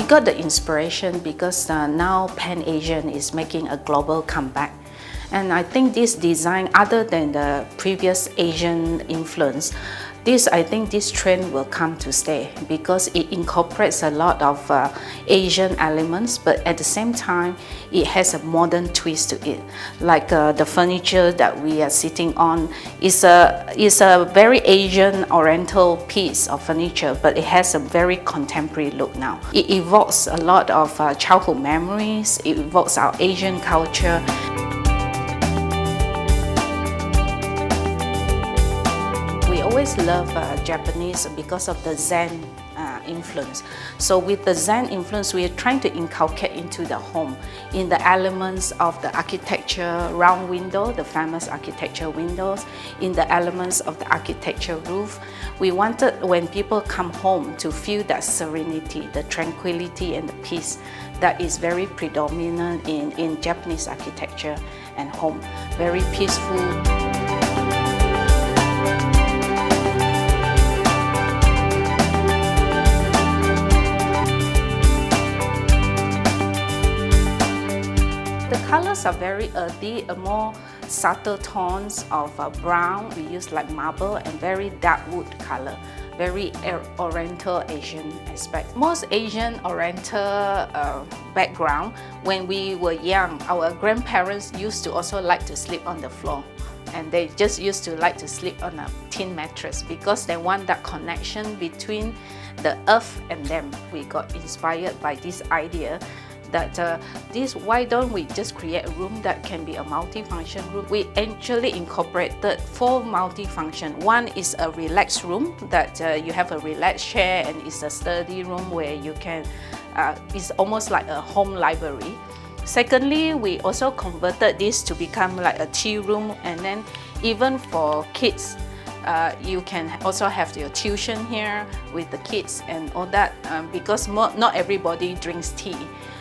We got the inspiration because now Pan Asian is making a global comeback. And I think this design, other than the previous Asian influence, I think this trend will come to stay because it incorporates a lot of Asian elements, but at the same time, it has a modern twist to it. Like the furniture that we are sitting on is a very Asian Oriental piece of furniture, but it has a very contemporary look now. It evokes a lot of childhood memories, it evokes our Asian culture. We always love Japanese because of the Zen influence. So with the Zen influence, we are trying to inculcate into the home in the elements of the architecture round window, the famous architecture windows, in the elements of the architecture roof. We wanted when people come home to feel that serenity, the tranquility and the peace that is very predominant in Japanese architecture and home. Very peaceful. The colors are very earthy, more subtle tones of brown. We use like marble and very dark wood color, very Oriental Asian aspect. Most Asian Oriental background, when we were young, our grandparents used to also like to sleep on the floor. And they just used to like to sleep on a tin mattress because they want that connection between the earth and them. We got inspired by this idea that why don't we just create a room that can be a multi-function room. We actually incorporated 4 multi-function. One is a relaxed room that you have a relaxed chair, and it's a sturdy room where you can, it's almost like a home library. Secondly, we also converted this to become like a tea room, and then even for kids, you can also have your tuition here with the kids and all that because not everybody drinks tea.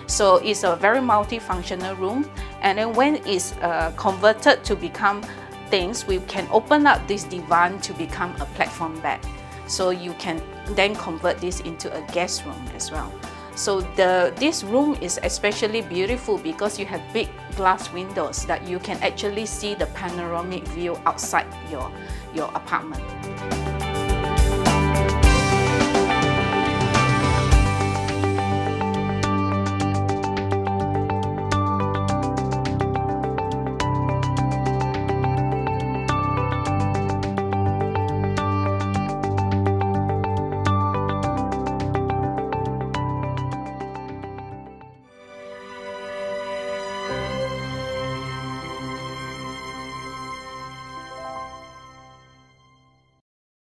So it's a very multifunctional room, and then when it's converted to become things, we can open up this divan to become a platform bed. So you can then convert this into a guest room as well. So this room is especially beautiful because you have big glass windows that you can actually see the panoramic view outside your apartment.